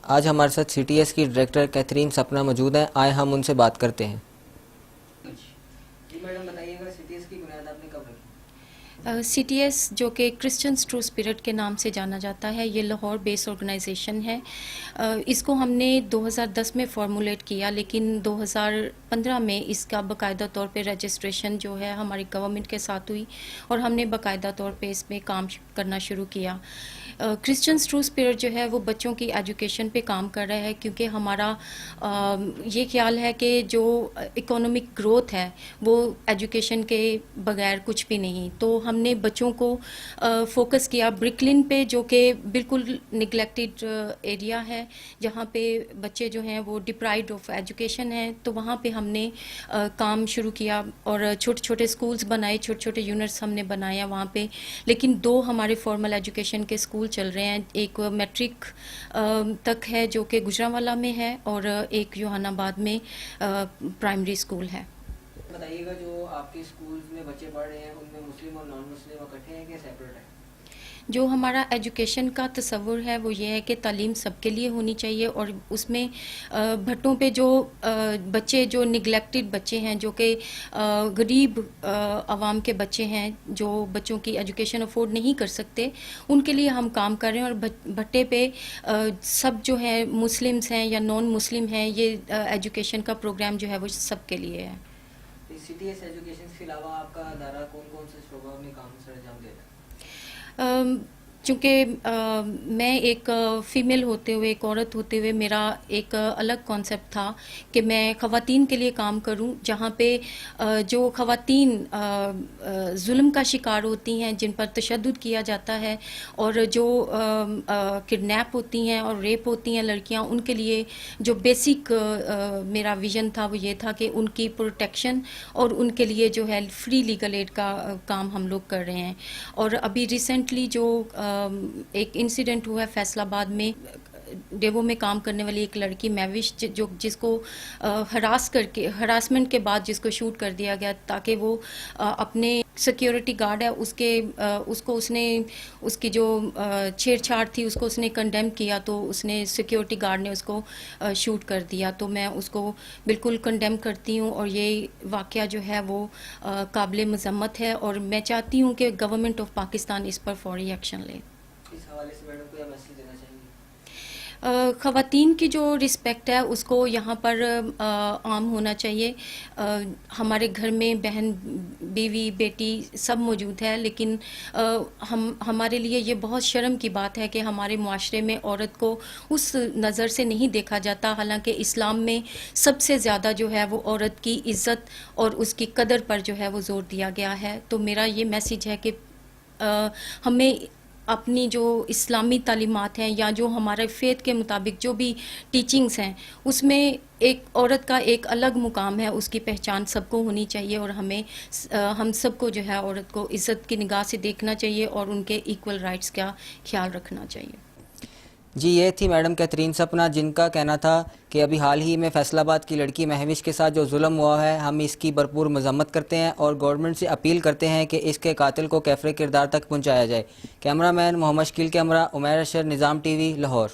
آج ہمارے ساتھ سی ٹی ایس کی ڈائریکٹر کیتھرین سپنا موجود ہیں. آئے ہم ان سے بات کرتے ہیں. جی میڈم بتائیے گا سی ٹی ایس کی بنیاد آپ نے کب رکھی؟ سی ٹی ایس جو کہ کرسچنس ٹرو اسپرٹ کے نام سے جانا جاتا ہے، یہ لاہور بیس آرگنائزیشن ہے. اس کو ہم نے 2010 میں فارمولیٹ کیا، لیکن 2015 میں اس کا باقاعدہ طور پہ رجسٹریشن جو ہے ہماری گورنمنٹ کے ساتھ ہوئی اور ہم نے باقاعدہ طور پہ اس میں کام کرنا شروع کیا. کرسچنس ٹرو اسپرٹ جو ہے وہ بچوں کی ایجوکیشن پہ کام کر رہا ہے، کیونکہ ہمارا یہ خیال ہے کہ جو اکنامک گروتھ ہے وہ ایجوکیشن کے بغیر کچھ بھی نہیں. تو ہم نے بچوں کو فوکس کیا برکلن پہ، جو کہ بالکل نگلیکٹڈ ایریا ہے، جہاں پہ بچے جو ہیں وہ ڈپرائیڈ آف ایجوکیشن ہیں. تو وہاں پہ ہم نے کام شروع کیا اور چھوٹے چھوٹے اسکولز بنائے، چھوٹے چھوٹے یونٹس ہم نے بنایا وہاں پہ. لیکن 2 ہمارے فارمل ایجوکیشن کے اسکول چل رہے ہیں، ایک میٹرک تک ہے جو کہ گجرانوالہ میں ہے، اور ایک یوحنا آباد میں پرائمری اسکول ہے. بتائیے گا جو آپ کے اسکولز میں بچے پڑھ رہے ہیں ان میں مسلم اور نان مسلم اکٹھے ہیں کہ سیپریٹ ہیں؟ جو ہمارا ایجوکیشن کا تصور ہے وہ یہ ہے کہ تعلیم سب کے لیے ہونی چاہیے، اور اس میں بھٹوں پہ جو بچے جو نگلیکٹڈ بچے ہیں، جو کہ غریب عوام کے بچے ہیں، جو بچوں کی ایجوکیشن افورڈ نہیں کر سکتے، ان کے لیے ہم کام کر رہے ہیں. اور بھٹے پہ سب جو ہیں مسلمس ہیں یا نان مسلم ہیں، یہ ایجوکیشن کا پروگرام جو ہے وہ سب کے لیے ہے. سی ٹی ایس ایجوکیشن کے علاوہ آپ کا ادارہ کون کون سے شعبوں میں کام سر انجام دیتا ہے؟ چونکہ میں ایک فیمیل ہوتے ہوئے، ایک عورت ہوتے ہوئے، میرا ایک الگ کانسیپٹ تھا کہ میں خواتین کے لیے کام کروں، جہاں پہ جو خواتین ظلم کا شکار ہوتی ہیں، جن پر تشدد کیا جاتا ہے، اور جو کڈنیپ ہوتی ہیں اور ریپ ہوتی ہیں لڑکیاں، ان کے لیے جو بیسک میرا ویژن تھا وہ یہ تھا کہ ان کی پروٹیکشن اور ان کے لیے جو ہے فری لیگل ایڈ کا کام ہم لوگ کر رہے ہیں. اور ابھی ریسنٹلی جو ایک انسیڈنٹ ہوا ہے فیصل آباد میں، ڈیوو میں کام کرنے والی ایک لڑکی میوش، جس کو ہراسمنٹ کے بعد جس کو شوٹ کر دیا گیا تاکہ وہ اپنے سیکیورٹی گارڈ ہے اس کی جو چھیڑ چھاڑ تھی اس کو اس نے کنڈیم کیا، تو اس نے سیکیورٹی گارڈ نے اس کو شوٹ کر دیا. تو میں اس کو بالکل کنڈیم کرتی ہوں، اور یہ واقعہ جو ہے وہ قابل مذمت ہے، اور میں چاہتی ہوں کہ گورنمنٹ آف پاکستان اس پر فوری ایکشن لے. اس حوالے سے میڈم کو میسج دینا چاہیں گے؟ خواتین کی جو رسپیکٹ ہے اس کو یہاں پر عام ہونا چاہیے. ہمارے گھر میں بہن، بیوی، بیٹی سب موجود ہے، لیکن ہمارے لیے یہ بہت شرم کی بات ہے کہ ہمارے معاشرے میں عورت کو اس نظر سے نہیں دیکھا جاتا، حالانکہ اسلام میں سب سے زیادہ جو ہے وہ عورت کی عزت اور اس کی قدر پر جو ہے وہ زور دیا گیا ہے. تو میرا یہ میسیج ہے کہ ہمیں اپنی جو اسلامی تعلیمات ہیں یا جو ہمارے فیتھ کے مطابق جو بھی ٹیچنگز ہیں، اس میں ایک عورت کا ایک الگ مقام ہے، اس کی پہچان سب کو ہونی چاہیے، اور ہم سب کو جو ہے عورت کو عزت کی نگاہ سے دیکھنا چاہیے اور ان کے ایکول رائٹس کا خیال رکھنا چاہیے. جی یہ تھی میڈم کیتھرین سپنا، جن کا کہنا تھا کہ ابھی حال ہی میں فیصل آباد کی لڑکی مہوش کے ساتھ جو ظلم ہوا ہے، ہم اس کی بھرپور مذمت کرتے ہیں اور گورنمنٹ سے اپیل کرتے ہیں کہ اس کے قاتل کو کیفر کردار تک پہنچایا جائے. کیمرہ مین محمد شکیل کے ہمراہ عمیر اشر، نظام ٹی وی، لاہور.